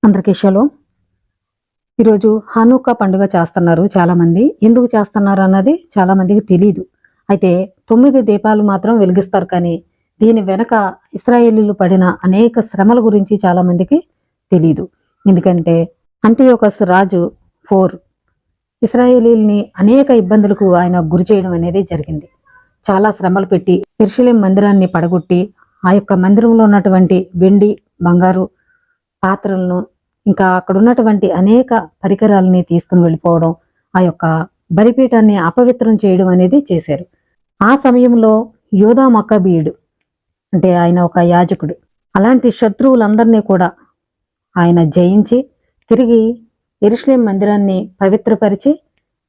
అందరికీ షలో. ఈరోజు హానుకా పండుగ చేస్తున్నారు చాలామంది. ఎందుకు చేస్తున్నారు అన్నది చాలామందికి తెలీదు. అయితే 9 దీపాలు మాత్రం వెలిగిస్తారు. కానీ దీని వెనక ఇశ్రాయేలీలు పడిన అనేక శ్రమల గురించి చాలామందికి తెలీదు. ఎందుకంటే అంటియోకస్ రాజు 4 ఇశ్రాయేలీల్ని అనేక ఇబ్బందులకు ఆయన గురి చేయడం అనేది జరిగింది. చాలా శ్రమలు పెట్టి యెరూషలేము మందిరాన్ని పడగొట్టి ఆ యొక్క మందిరంలో ఉన్నటువంటి వెండి, బంగారు పాత్రలను ఇంకా అక్కడ ఉన్నటువంటి అనేక పరికరాలని తీసుకుని వెళ్ళిపోవడం, ఆ యొక్క బలిపీఠాన్ని అపవిత్రం చేయడం అనేది చేశారు. ఆ సమయంలో యోధా మక్కబీయుడు అంటే ఆయన ఒక యాజకుడు. అలాంటి శత్రువులందరినీ కూడా ఆయన జయించి తిరిగి యెరూషలేము మందిరాన్ని పవిత్రపరిచి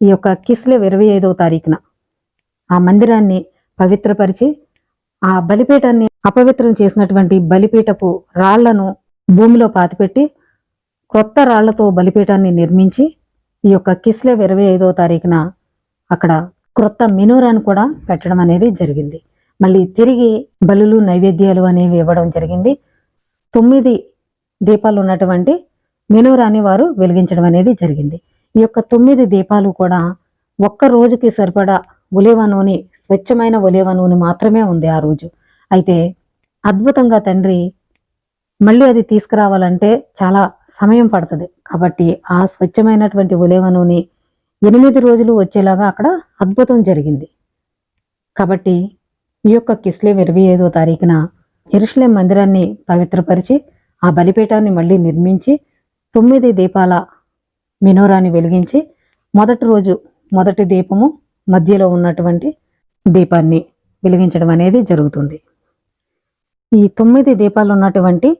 ఈ యొక్క కిస్లెవ్ 25వ తారీఖున ఆ మందిరాన్ని పవిత్రపరిచి ఆ బలిపీఠాన్ని అపవిత్రం చేసినటువంటి బలిపీఠపు రాళ్లను భూమిలో పాతిపెట్టి క్రొత్త రాళ్లతో బలిపీఠాన్ని నిర్మించి ఈ యొక్క కిస్లెవ్ 25వ తారీఖున అక్కడ క్రొత్త మెనోరాను కూడా పెట్టడం అనేది జరిగింది. మళ్ళీ తిరిగి బలులు, నైవేద్యాలు అనేవి ఇవ్వడం జరిగింది. 9 దీపాలు ఉన్నటువంటి మెనోరాని వారు వెలిగించడం అనేది జరిగింది. ఈ యొక్క 9 దీపాలు కూడా ఒక్క రోజుకి సరిపడా ఒలీవ నూనె, స్వచ్ఛమైన ఒలీవ నూనె మాత్రమే ఉంది ఆ రోజు. అయితే అద్భుతంగా తండ్రి మళ్ళీ అది తీసుకురావాలంటే చాలా సమయం పడుతుంది. కాబట్టి ఆ స్వచ్ఛమైనటువంటి ఒలీవ నూనె 8 రోజులు వచ్చేలాగా అక్కడ అద్భుతం జరిగింది. కాబట్టి ఈ యొక్క కిస్లెవ్ 25వ తారీఖున యెరూషలేము మందిరాన్ని పవిత్రపరిచి ఆ బలిపీఠాన్ని మళ్ళీ నిర్మించి 9 దీపాల మెనోరాని వెలిగించి మొదటి రోజు మొదటి దీపము మధ్యలో ఉన్నటువంటి దీపాన్ని వెలిగించడం అనేది జరుగుతుంది. ఈ 9 దీపాలు ఉన్నటువంటి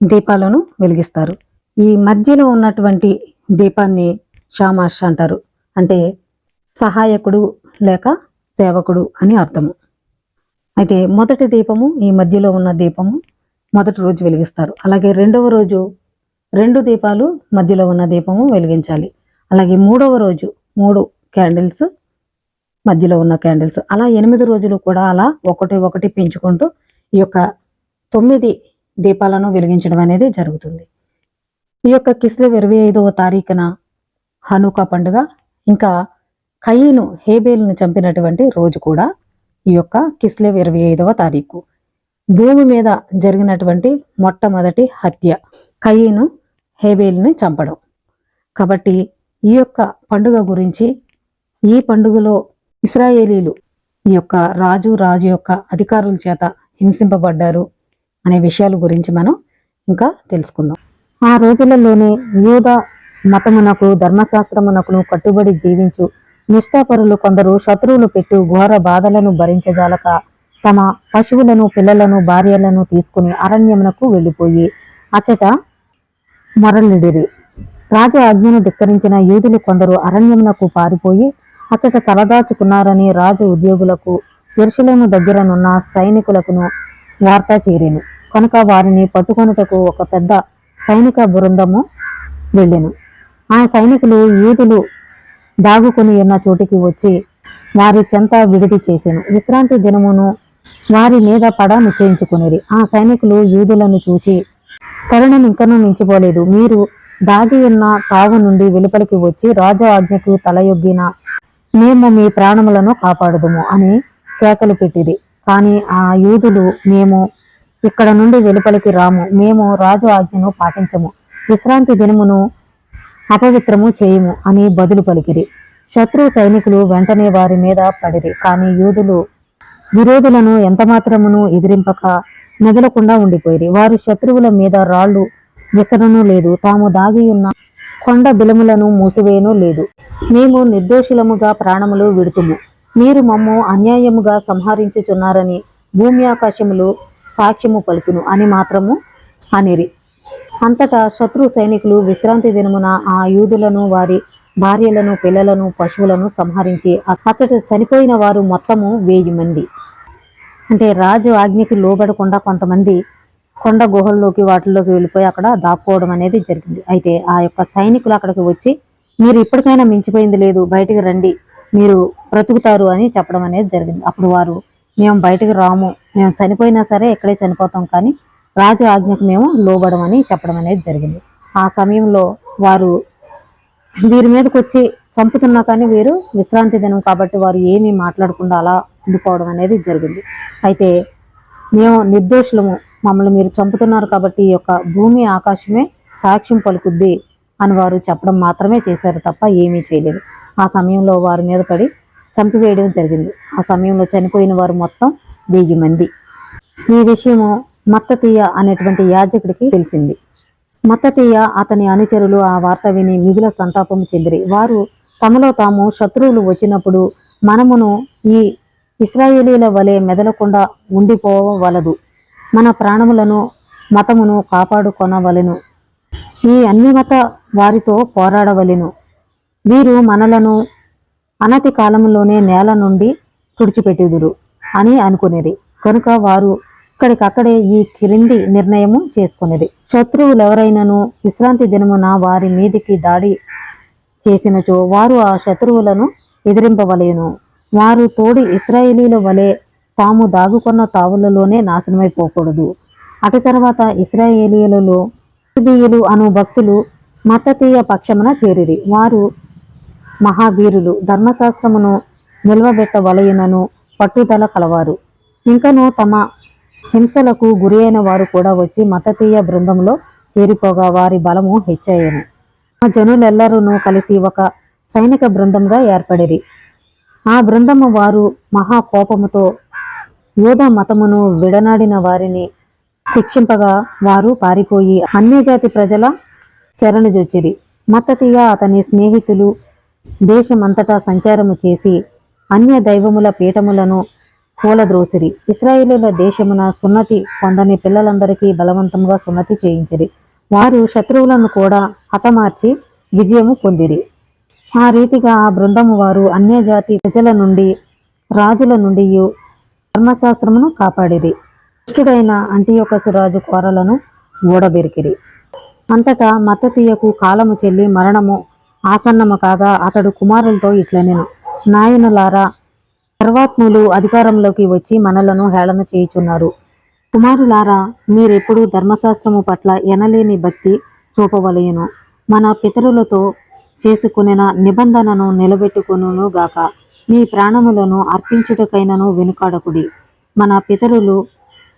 దీపాలను వెలిగిస్తారు. ఈ మధ్యలో ఉన్నటువంటి దీపాన్ని షామాష్ అంటారు. అంటే సహాయకుడు లేక సేవకుడు అని అర్థము. అయితే మొదటి దీపము, ఈ మధ్యలో ఉన్న దీపము మొదటి రోజు వెలిగిస్తారు. అలాగే రెండవ రోజు 2 దీపాలు, మధ్యలో ఉన్న దీపము వెలిగించాలి. అలాగే మూడవ రోజు 3 క్యాండిల్స్, మధ్యలో ఉన్న క్యాండిల్స్, అలా 8 రోజులు కూడా అలా ఒకటి పెంచుకుంటూ ఈ యొక్క 9 దీపాలను వెలిగించడం అనేది జరుగుతుంది. ఈ యొక్క కిస్లెవ్ 25వ తారీఖున హనుకా పండుగ, ఇంకా కయీను హేబేలును చంపినటువంటి రోజు కూడా ఈ యొక్క కిస్లెవ్ 25వ తారీఖు. భూమి మీద జరిగినటువంటి మొట్టమొదటి హత్య కయీను హేబేలుని చంపడం. కాబట్టి ఈ యొక్క పండుగ గురించి, ఈ పండుగలో ఇశ్రాయేలీలు ఈ యొక్క రాజు యొక్క అధికారుల చేత హింసింపబడ్డారు అనే విషయాల గురించి మనం ఇంకా తెలుసుకుందాం. ఆ రోజులలోనే యూదా మతమునకు, ధర్మశాస్త్రమునకును కట్టుబడి జీవించు నిష్ఠాపరులు కొందరు శత్రువులు పెట్టు ఘోర బాధలను భరించజాలక తమ పశువులను, పిల్లలను, భార్యలను తీసుకుని అరణ్యమునకు వెళ్ళిపోయి అచ్చట మొరలిడిరి. రాజు ఆజ్ఞను ధిక్కరించిన యూదులు కొందరు అరణ్యమునకు పారిపోయి అచ్చట తలదాచుకున్నారని రాజు ఉద్యోగులకు, యెరూషలేము దగ్గరనున్న సైనికులకును వార్త చేరెను. కనుక వారిని పట్టుకొనుటకు ఒక పెద్ద సైనిక బృందము వెళ్ళెను. ఆ సైనికులు యూదులు దాగుకొని ఉన్న చోటికి వచ్చి వారి చెంత విడిది చేసెను. విశ్రాంతి దినమును వారి మీద పడ నిశ్చయించుకునేది. ఆ సైనికులు యూదులను చూచి, తరుణం ఇంకనూ మించిపోలేదు. మీరు దాగి ఉన్న తావు నుండి వెలుపలికి వచ్చి రాజు ఆజ్ఞకు తలయొగ్గిన మేము మీ ప్రాణములను కాపాడుదుము అని కేకలు పెట్టిరి. కానీ ఆ యూదులు, మేము ఇక్కడ నుండి వెలుపలికి రాము, మేము రాజు ఆజ్ఞను పాటించము, విశ్రాంతి దినమును అపవిత్రము చేయము అని బదులు పలికిరి. శత్రు సైనికులు వెంటనే వారి మీద పడిరి. కానీ యూదులు విరోధులను ఎంతమాత్రమును ఎదిరింపక మెదలకుండా ఉండిపోయిరి. వారు శత్రువుల మీద రాళ్లు విసరను లేదు, తాము దాగి ఉన్న కొండ బిలములను మూసివేయను లేదు. మేము నిర్దోషులముగా ప్రాణములు విడుతుము, మీరు మమ్ము అన్యాయముగా సంహరించుచున్నారని భూమి ఆకాశములు సాక్ష్యము పలుకును అని మాత్రము అనిరి. అంతటా శత్రు సైనికులు విశ్రాంతి దినమున ఆ యూదులను, వారి భార్యలను, పిల్లలను, పశువులను సంహరించి అచ్చట చనిపోయిన వారు మొత్తము 1000 మంది. అంటే రాజు ఆజ్ఞకి లోబడకుండా కొంతమంది కొండ గుహల్లోకి, వాటిల్లోకి వెళ్ళిపోయి అక్కడ దాక్కోవడం అనేది జరిగింది. అయితే ఆ యొక్క సైనికులు అక్కడికి వచ్చి, మీరు ఇప్పటికైనా మించిపోయింది లేదు, బయటికి రండి, మీరు బ్రతుకుతారు అని చెప్పడం అనేది జరిగింది. అప్పుడు వారు, మేము బయటకు రాము, మేము చనిపోయినా సరే ఇక్కడే చనిపోతాం, కానీ రాజు ఆజ్ఞకు మేము లోబడమని చెప్పడం అనేది జరిగింది. ఆ సమయంలో వారు వీరి మీదకి వచ్చి చంపుతున్నా కానీ వీరు విశ్రాంతి దినం కాబట్టి వారు ఏమీ మాట్లాడకుండా అలా ఉండిపోవడం అనేది జరిగింది. అయితే మేము నిర్దోషులము, మమ్మల్ని మీరు చంపుతున్నారు కాబట్టి ఈ యొక్క భూమి ఆకాశమే సాక్ష్యం పలుకుద్ది అని వారు చెప్పడం మాత్రమే చేశారు తప్ప ఏమీ చేయలేదు. ఆ సమయంలో వారి మీద పడి చంపివేయడం జరిగింది. ఆ సమయంలో చనిపోయిన వారు మొత్తం 1000 మంది. ఈ విషయము మత్తతీయ అనేటువంటి యాజకుడికి తెలిసింది. మత్తతీయ అతని అనుచరులు ఆ వార్త విని మిగుల సంతాపము చెందిరి. వారు తమలో తాము శత్రువులు వచ్చినప్పుడు మనమును ఈ ఇశ్రాయేలీల వలె మెదలకుండా ఉండిపోవలదు, మన ప్రాణములను మతమును కాపాడుకొనవలెను, ఈ అన్యమత వారితో పోరాడవలెను, వీరు మనలను అనతి కాలంలోనే నేల నుండి తుడిచిపెట్టుదురు అని అనుకునేది. కనుక వారు ఇక్కడికక్కడే ఈ క్రింది నిర్ణయము చేసుకునేది. శత్రువులెవరైనను విశ్రాంతి దినమున వారి మీదికి దాడి చేసినచో వారు ఆ శత్రువులను ఎదిరింపవలెను. వారు తోడి ఇశ్రాయేలీల వలె తాము దాగుకున్న తావులలోనే నాశనమైపోకూడదు. అటు తర్వాత ఇశ్రాయేలీలలో యూదీయులు అను భక్తులు మత్తతీయ పక్షమున చేరిరి. వారు మహావీరులు, ధర్మశాస్త్రమును నిల్వబెట్టవలయునను పట్టుదల కలవారు. ఇంకను తమ హింసలకు గురి అయిన వారు కూడా వచ్చి మత్తతీయ బృందంలో చేరిపోగా వారి బలము హెచ్చయ్యను. ఆ జనులెల్లరూ కలిసి ఒక సైనిక బృందంగా ఏర్పడిరి. ఆ బృందము వారు మహా కోపముతో యూదా మతమును విడనాడిన వారిని శిక్షింపగా వారు పారిపోయి అన్యజాతి ప్రజల శరణుజొచ్చిరి. మత్తతీయ అతని స్నేహితులు దేశమంతటా సంచారము చేసి అన్య దైవముల పీఠములను కూలద్రోసిరి. ఇశ్రాయేలీల దేశమున సున్నతి పొందని పిల్లలందరికీ బలవంతంగా సున్నతి చేయించిరి. వారు శత్రువులను కూడా హతమార్చి విజయము పొందిరి. ఆ రీతిగా ఆ బృందము వారు అన్యజాతి ప్రజల నుండి, రాజుల నుండి ధర్మశాస్త్రమును కాపాడిరి. దుష్టుడైన అంటియోకసు రాజు కోరలను ఊడబెరికిరి. అంతటా మత్తతీయకు కాలము చెల్లి మరణము ఆసన్నము కాగా అతడు కుమారులతో ఇట్లనెను, నాయనులారా, సర్వాత్ములు అధికారంలోకి వచ్చి మనలను హేళన చేయుచున్నారు. కుమారులారా, మీరెప్పుడు ధర్మశాస్త్రము పట్ల ఎనలేని భక్తి చూపవలెను. మన పితరులతో చేసుకునిన నిబంధనను నిలబెట్టుకొనును గాక. మీ ప్రాణములను అర్పించుటకైనను వెనుకాడకుడి. మన పితరులు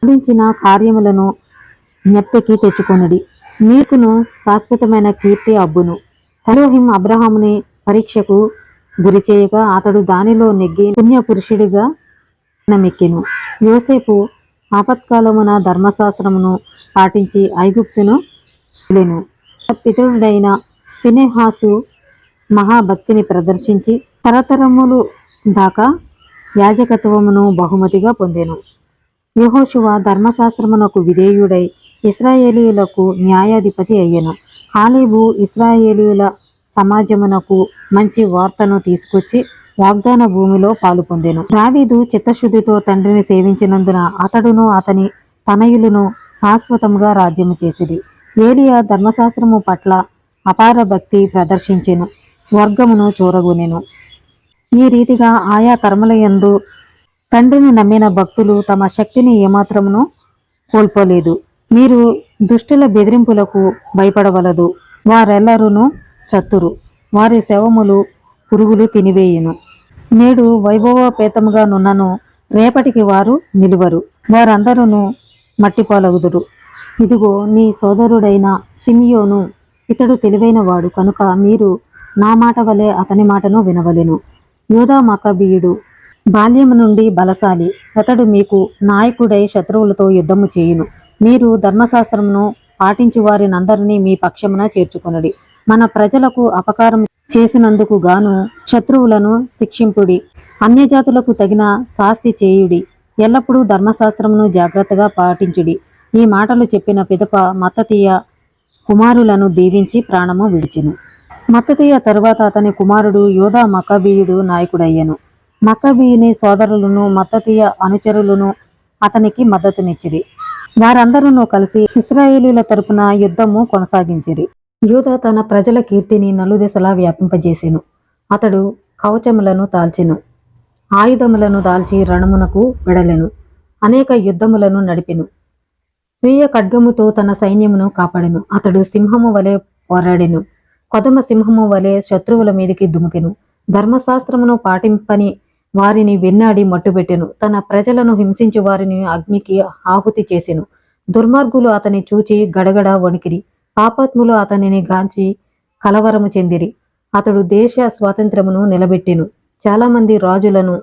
సాధించిన కార్యములను జ్ఞప్తికి తెచ్చుకొనుడి. మీకును శాశ్వతమైన కీర్తి అబ్బును. ఎలోహిం అబ్రహాముని పరీక్షకు గురిచేయగా అతడు దానిలో నెగ్గి పుణ్యపురుషుడిగా మెక్కెను. యోసేపు ఆపత్కాలమున ధర్మశాస్త్రమును పాటించి ఐగుప్తును వెళ్ళెను. పితరుడైన ఫినెహాసు మహాభక్తిని ప్రదర్శించి తరతరములు దాకా యాజకత్వమును బహుమతిగా పొందెను. యెహోషువ ధర్మశాస్త్రమునకు విధేయుడై ఇశ్రాయేలీయులకు న్యాయాధిపతి అయ్యెను. కాలేబు ఇశ్రాయేలీయుల సమాజమునకు మంచి వార్తను తీసుకొచ్చి వాగ్దాన భూమిలో పాలు పొందెను. దావీదు చిత్తశుద్ధితో తండ్రిని సేవించినందున అతడును అతని తనయులను శాశ్వతముగా రాజ్యము చేసిరి. ఏలియా ధర్మశాస్త్రము పట్ల అపార భక్తి ప్రదర్శించెను, స్వర్గమును చూరగొనెను. ఈ రీతిగా ఆయా కర్మలయందు తండ్రిని నమ్మిన భక్తులు తమ శక్తిని ఏమాత్రమును కోల్పోలేదు. మీరు దుష్టుల బెదిరింపులకు భయపడవలదు. వారెల్లరూ చత్తురు, వారి శవములు పురుగులు తినివేయును. నేడు వైభవోపేతముగా నున్నను, రేపటికి వారు నిలువరు. వారందరూ మట్టిపాలగుదురు. ఇదిగో నీ సోదరుడైన సిమియోను, ఇతడు తెలివైన వాడు కనుక మీరు నా మాట వలె అతని మాటను వినవలెను. యూదా మక్కబీయుడు బాల్యము నుండి బలశాలి. అతడు మీకు నాయకుడై శత్రువులతో యుద్ధము చేయును. మీరు ధర్మశాస్త్రమును పాటించు వారినందరినీ మీ పక్షమున చేర్చుకొనుడి. మన ప్రజలకు అపకారం చేసినందుకు గాను శత్రువులను శిక్షింపుడి. అన్యజాతులకు తగిన శాస్తి చేయుడి. ఎల్లప్పుడూ ధర్మశాస్త్రమును జాగ్రత్తగా పాటించుడి. ఈ మాటలు చెప్పిన పిదప మత్తతీయ కుమారులను దీవించి ప్రాణము విడిచెను. మత్తతీయ తరువాత అతని కుమారుడు యూదా మక్కబీయుడు నాయకుడయ్యెను. మక్కబీయుని సోదరులను మత్తతీయ అనుచరులను అతనికి మద్దతునిచ్చిరి. వారందరూ కలిసి ఇశ్రాయేలీయుల తరపున యుద్ధము కొనసాగించిరి. యూదా తన ప్రజల కీర్తిని నలుదిశలా వ్యాపింపజేసెను. అతడు కవచములను తాల్చెను, ఆయుధములను దాల్చి రణమునకు వెడలెను, అనేక యుద్ధములను నడిపెను. స్వీయ ఖడ్గముతో తన సైన్యమును కాపాడెను. అతడు సింహము వలె పోరాడెను. కొదమ సింహము వలె శత్రువుల మీదికి దుముకెను. ధర్మశాస్త్రమును పాటింపని వారిని వెన్నాడి మట్టుబెట్టెను. తన ప్రజలను హింసించి వారిని అగ్నికి ఆహుతి చేసెను. దుర్మార్గులు అతని చూచి గడగడ వణికిరి. పాపాత్ములు అతనిని గాంచి కలవరము చెందిరి. అతడు దేశ స్వాతంత్రమును నిలబెట్టెను. చాలా మంది రాజులను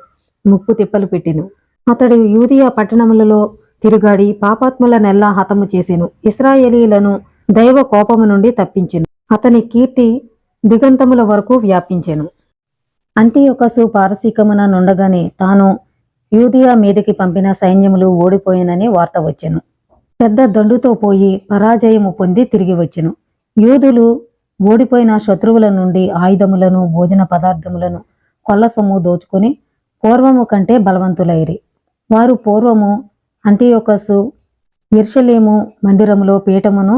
ముప్పు తిప్పలు పెట్టెను. అతడు యూదియా పట్టణములలో తిరుగాడి పాపాత్ములనెల్లా హతము చేసెను. ఇశ్రాయేలీలను దైవ కోపము నుండి తప్పించెను. అతని కీర్తి దిగంతముల వరకు వ్యాపించెను. అంటియొకసు పారసీకమున నుండగానే తాను యూదియా మీదకి పంపిన సైన్యములు ఓడిపోయినని వార్త వచ్చెను. పెద్ద దండుతో పోయి పరాజయము పొంది తిరిగి వచ్చెను. యూదులు ఓడిపోయిన శత్రువుల నుండి ఆయుధములను భోజన పదార్థములను కొల్లసొమ్ము దోచుకొని పూర్వము కంటే బలవంతులైరి. వారు పూర్వము అంటియొకసు యెరూషలేము మందిరములో పీఠమును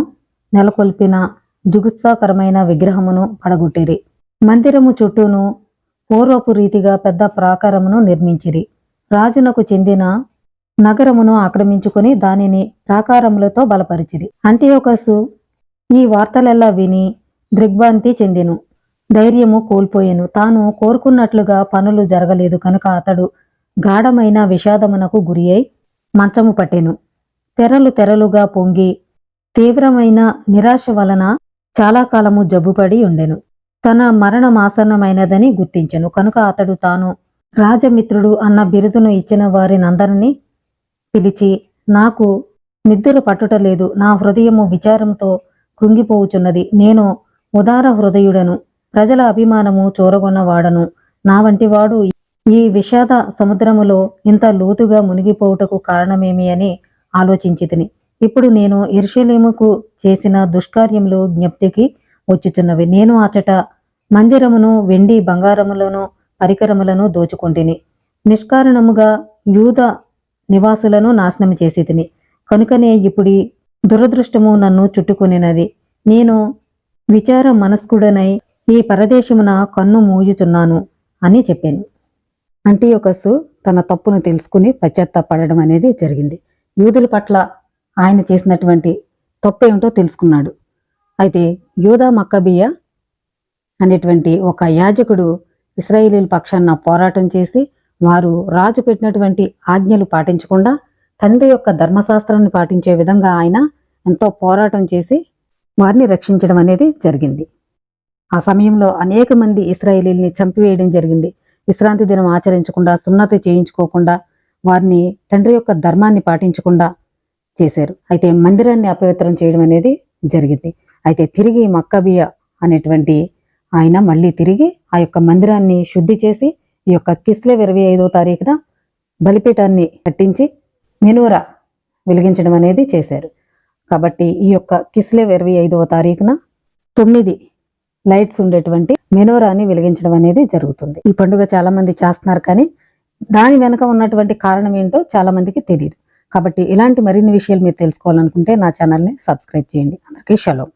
నెలకొల్పిన జుగుత్సాకరమైన విగ్రహమును పడగొట్టిరి. మందిరము చుట్టూను పూర్వపు రీతిగా పెద్ద ప్రాకారమును నిర్మించిరి. రాజునకు చెందిన నగరమును ఆక్రమించుకొని దానిని ప్రాకారములతో బలపరిచిరి. అంటియొకసు ఈ వార్తలెల్లా విని దిగ్భ్రాంతి చెందెను. ధైర్యము కోల్పోయెను. తాను కోరుకున్నట్లుగా పనులు జరగలేదు కనుక అతడు గాఢమైన విషాదమునకు గురి అయి మంచము పట్టెను. తెరలు తెరలుగా పొంగి తీవ్రమైన నిరాశ వలన చాలా కాలము జబ్బుపడి ఉండెను. తన మరణమాసన్నమైనదని గుర్తించెను. కనుక అతడు తాను రాజమిత్రుడు అన్న బిరుదును ఇచ్చిన వారినందరినీ పిలిచి, నాకు నిద్ర పట్టుటలేదు, నా హృదయము విచారంతో కృంగిపోవుచున్నది. నేను ఉదార హృదయుడను, ప్రజల అభిమానము చూరగొన్నవాడను. నా వంటివాడు ఈ విషాద సముద్రములో ఇంత లోతుగా మునిగిపోవుటకు కారణమేమి అని ఆలోచించితిని. ఇప్పుడు నేను యెరూషలేముకు చేసిన దుష్కార్యములు జ్ఞప్తికి వచ్చుచున్నవి. నేను అచట మందిరమును వెండి బంగారములను పరికరములను దోచుకొంటిని. నిష్కారణముగా యూద నివాసులను నాశనము చేసి తిని. కనుకనే ఇప్పుడు దురదృష్టము నన్ను చుట్టుకొనినది. నేను విచార మనస్కుడనై ఈ పరదేశమున కన్ను మూయుచున్నాను అని చెప్పాను. అంటియొకసు తన తప్పును తెలుసుకుని పశ్చాత్తాపడడం అనేది జరిగింది. యూదుల పట్ల ఆయన చేసినటువంటి తప్పేమిటో తెలుసుకున్నాడు. అయితే యూదా మక్కబియ అనేటువంటి ఒక యాజకుడు ఇశ్రాయేలీల పక్షాన పోరాటం చేసి వారు రాజు పెట్టినటువంటి ఆజ్ఞలు పాటించకుండా తండ్రి యొక్క ధర్మశాస్త్రాన్ని పాటించే విధంగా ఆయన ఎంతో పోరాటం చేసి వారిని రక్షించడం అనేది జరిగింది. ఆ సమయంలో అనేక మంది ఇశ్రాయేలీల్ని చంపివేయడం జరిగింది. విశ్రాంతి దినం ఆచరించకుండా, సున్నతి చేయించుకోకుండా, వారిని తండ్రి యొక్క ధర్మాన్ని పాటించకుండా చేశారు. అయితే మందిరాన్ని అపవిత్రం చేయడం అనేది జరిగింది. అయితే తిరిగి మక్కబియ అనేటువంటి ఆయన మళ్ళీ తిరిగి ఆ యొక్క మందిరాన్ని శుద్ధి చేసి ఈ యొక్క కిస్లెవ్ 25వ తారీఖున బలిపీఠాన్ని కట్టించి మెనోరా వెలిగించడం అనేది చేశారు. కాబట్టి ఈ యొక్క కిస్లెవ్ 25వ తారీఖున 9 లైట్స్ ఉండేటువంటి మెనోరాని వెలిగించడం అనేది జరుగుతుంది. ఈ పండుగ చాలా మంది చేస్తున్నారు, కానీ దాని వెనుక ఉన్నటువంటి కారణం ఏంటో చాలా మందికి తెలియదు. కాబట్టి ఇలాంటి మరిన్ని విషయాలు మీరు తెలుసుకోవాలనుకుంటే నా ఛానల్ని సబ్స్క్రైబ్ చేయండి. అందరికీ షలోమ్.